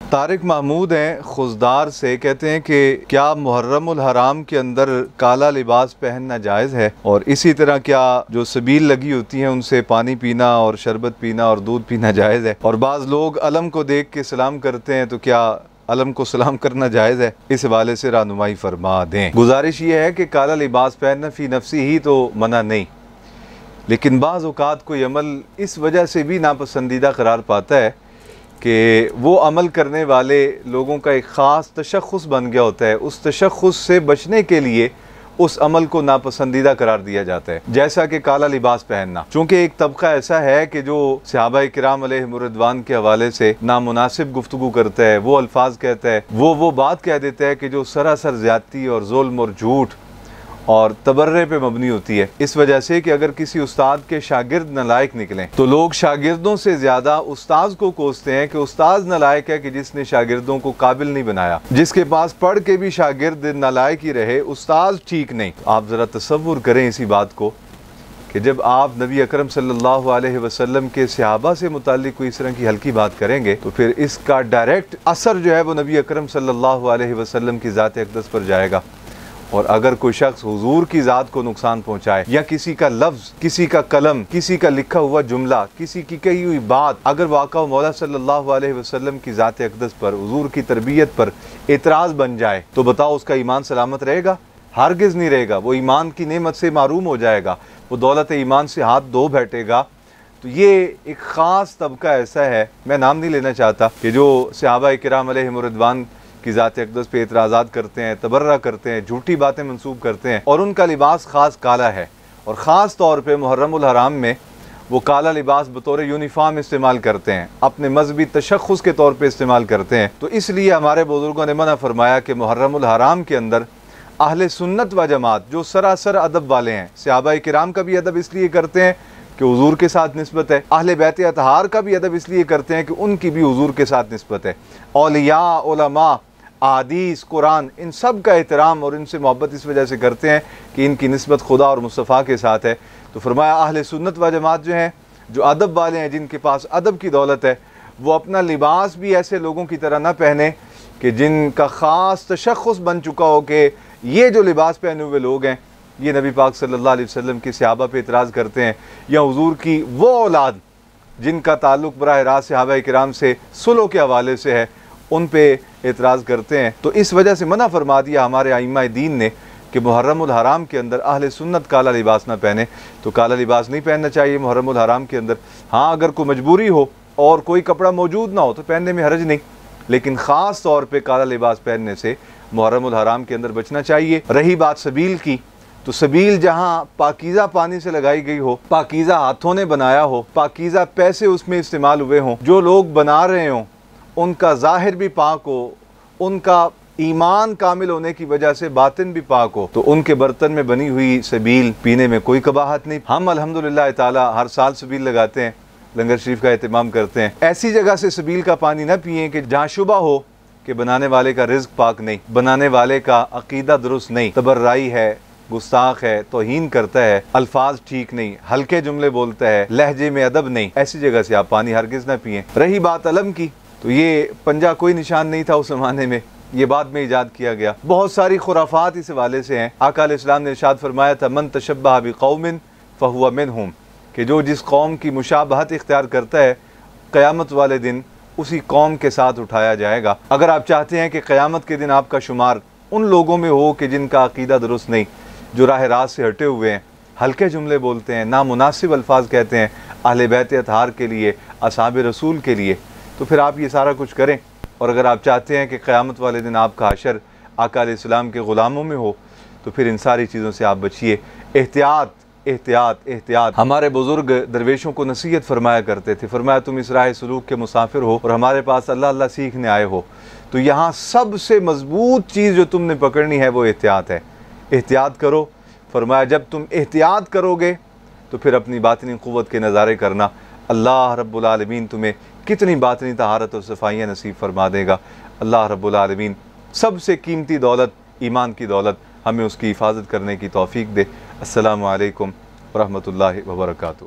तारिक महमूद हैं खुजदार से, कहते हैं कि क्या मुहर्रमुल हराम के अंदर काला लिबास पहनना जायज़ है, और इसी तरह क्या जो सबील लगी होती हैं उनसे पानी पीना और शरबत पीना और दूध पीना जायज़ है। और बाज़ लोग अलम को देख के सलाम करते हैं, तो क्या अलम को सलाम करना जायज़ है? इस हवाले से रहनुमाई फरमा दें। गुजारिश ये है कि काला लिबास पहनना फ़ी नफ्सी ही तो मना नहीं, लेकिन बाज़ औक़ात कोई अमल इस वजह से भी नापसंदीदा करार पाता है कि वो अमल करने वाले लोगों का एक ख़ास तशख़्ख़ुस बन गया होता है। उस तशख़्ख़ुस से बचने के लिए उस अमल को नापसंदीदा करार दिया जाता है, जैसा कि काला लिबास पहनना। चूँकि एक तबका ऐसा है कि जो सहाबाए किराम अलैहिमुर्रिदवान के हवाले से नामुनासिब गुफ्तगू करता है, वो अल्फाज कहता है, वो बात कह देता है कि जो सरासर ज़्यादती और जुल्म और झूठ और तबर्रे पे मबनी होती है। इस वजह से कि अगर किसी उस्ताद के शागिर्द नलायक निकलें तो लोग शागिर्दों से ज़्यादा उस्ताद को कोसते हैं कि उस्ताद नलायक है कि जिसने शागिर्दों को काबिल नहीं बनाया। जिसके पास पढ़ के भी शागिर्द नलायक ही रहे, उस्ताद ठीक नहीं। आप ज़रा तसव्वुर करें इसी बात को कि जब आप नबी अकरम सल्लल्लाहु अलैहि वसल्लम के सहाबा से मुताल्लिक़ कोई इस तरह की हल्की बात करेंगे तो फिर इसका डायरेक्ट असर जो है वो नबी अकरम सल्लल्लाहु अलैहि वसल्लम की ज़ात अक़दस पर जाएगा। और अगर कोई शख्स हुजूर की ज़ात को नुकसान पहुँचाए, या किसी का लफ्ज़, किसी का कलम, किसी का लिखा हुआ जुमला, किसी की कही हुई बात अगर वाक़ा मौला सल्लल्लाहु अलैहि वसल्लम की ज़ात अक़दस पर, हुजूर की तरबियत पर एतराज़ बन जाए, तो बताओ उसका ईमान सलामत रहेगा? हरगिज़ नहीं रहेगा। वो ईमान की नेमत से मारूम हो जाएगा, वो दौलत ईमान से हाथ धो बैठेगा। तो ये एक ख़ास तबका ऐसा है, मैं नाम नहीं लेना चाहता, कि जो सहाबाए किराम अलैहिमुर्रिदवान की ज़ात अक़दस पे एतराज़ात करते हैं, तबर्रा करते हैं, झूठी बातें मंसूब करते हैं, और उनका लिबास ख़ास काला है। और ख़ास तौर पे मुहर्रमुल हराम में वो काला लिबास बतौर यूनिफॉर्म इस्तेमाल करते हैं, अपने मजहबी तशख़्ख़ुस के तौर पे इस्तेमाल करते हैं। तो इसलिए हमारे बुज़ुर्गों ने मना फरमाया कि मुहर्रमुल हराम के अंदर अहले सुन्नत व जमात जो सरासर अदब वाले हैं, सहाबाए किराम का भी अदब इसलिए करते हैं कि हुजूर के साथ निस्बत है, अहले बैत अतहार का भी अदब इसलिए करते हैं कि उनकी भी हुजूर के साथ निस्बत है, औलिया, उलमा, अहादीस, कुरान, इन सब का एहतराम और इनसे मोहब्बत इस वजह से करते हैं कि इनकी निस्बत खुदा और मुस्तफ़ा के साथ है। तो फरमाया अहले सुन्नत व जमात जो हैं, जो अदब वाले हैं, जिनके पास अदब की दौलत है, वो अपना लिबास भी ऐसे लोगों की तरह ना पहने कि जिनका ख़ास तशख़्ख़ुस बन चुका हो कि ये जो लिबास पहने हुए लोग हैं ये नबी पाक सल्लल्लाहु अलैहि वसल्लम के सहाबा पे इतराज़ करते हैं, या हुजूर की वो औलाद जिनका ताल्लुक़ बराह रास्त सहाबाए किराम से सुलह के हवाले से है, उन पे एतराज़ करते हैं। तो इस वजह से मना फरमा दिया हमारे आइम्मा दीन ने कि मुहर्रमुल हराम के अंदर अहले सुन्नत काला लिबास ना पहने। तो काला लिबास नहीं पहनना चाहिए मुहर्रमुल हराम के अंदर। हाँ, अगर कोई मजबूरी हो और कोई कपड़ा मौजूद ना हो तो पहनने में हर्ज नहीं, लेकिन ख़ास तौर पर काला लिबास पहनने से मुहर्रमुल हराम के अंदर बचना चाहिए। रही बात सबील की, तो सबील जहाँ पाकीज़ा पानी से लगाई गई हो, पाकीज़ा हाथों ने बनाया हो, पाकीज़ा पैसे उसमें इस्तेमाल हुए हों, जो लोग बना रहे हों उनका ज़ाहिर भी पाक हो, उनका ईमान कामिल होने की वजह से बातिन भी पाक हो, तो उनके बर्तन में बनी हुई सबील पीने में कोई कबाहत नहीं। हम अल्हम्दुलिल्लाह ताला हर साल सबील लगाते हैं, लंगर शरीफ का एहतमाम करते हैं। ऐसी जगह से सबील का पानी न पिएं कि जहाँ शुबा हो कि बनाने वाले का रिज़्क़ पाक नहीं, बनाने वाले का अकीदा दुरुस्त नहीं, तबर्राई है, गुस्ताख है, तौहीन करता है, अल्फाज ठीक नहीं, हल्के जुमले बोलता है, लहजे में अदब नहीं, ऐसी जगह से आप पानी हरगिज़ न पिएं। रही बात अलम की, तो ये पंजा कोई निशान नहीं था उस ज़माने में, ये बाद में ईजाद किया गया। बहुत सारी खुराफात इस हवाले से हैं। आका अलैहिस्सलाम ने इरशाद फरमाया था, मन तशब्बह बिक़ौमिन फ़हुवा मिनहुम, कि जो जिस कौम की मुशाबहत इख्तियार करता है क़यामत वाले दिन उसी कौम के साथ उठाया जाएगा। अगर आप चाहते हैं कि क़यामत के दिन आपका शुमार उन लोगों में हो कि जिनका अक़ीदा दुरुस्त नहीं, जो राह रास्त से हटे हुए हैं, हल्के जुमले बोलते हैं, नामुनासिब अल्फाज कहते हैं अहले बैत अतहार के लिए, असहाब रसूल के लिए, तो फिर आप ये सारा कुछ करें। और अगर आप चाहते हैं कि क़यामत वाले दिन आपका हशर आका अलैहिस्सलाम के ग़ुलामों में हो, तो फिर इन सारी चीज़ों से आप बचिए। एहतियात एहतियात एहतियात। हमारे बुज़ुर्ग दरवेशों को नसीहत फरमाया करते थे, फरमाया तुम इस राह सलूक के मुसाफिर हो और हमारे पास अल्लाह अल्लाह सीखने आए हो, तो यहाँ सबसे मजबूत चीज़ जो तुमने पकड़नी है वो एहतियात है। एहतियात करो। फरमाया जब तुम एहतियात करोगे तो फिर अपनी बातिनी क़ुव्वत के नज़ारे करना, अल्लाह रब्बुल आलमीन तुम्हें कितनी बातिनी तहारत और सफ़ाइयाँ नसीब फरमा देगा। अल्लाह रब्बुल आलमीन सबसे कीमती दौलत ईमान की दौलत हमें उसकी हिफाजत करने की तौफ़ीक दे। अस्सलामु अलैकुम व रहमतुल्लाहि व बरकातुहू।